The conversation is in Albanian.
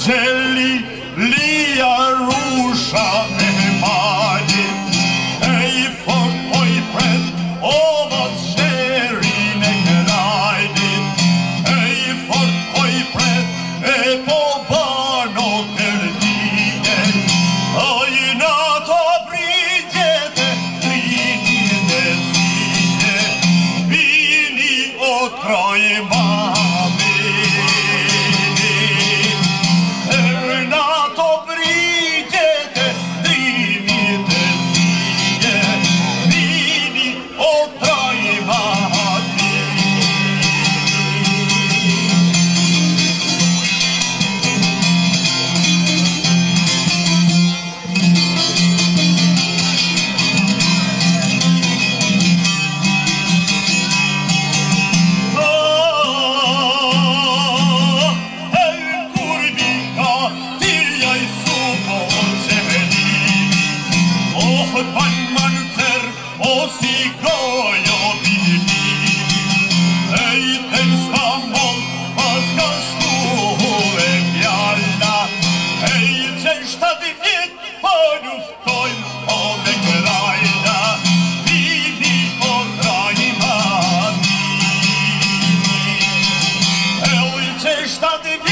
gjeli, lia rusha e malit, e I fort po I pret, o vot sherin e krajnit, e I fort po I pret, e po bano kërdije, o jina to brigjete, trinit e zije, vini o troj mami. O si gojo bili, e I ten Stambol, pas ka shtu e fjalla, e I qen 7 vjet, po luftojnë o me krajna, vini o trajna, e I qen 7 vjet,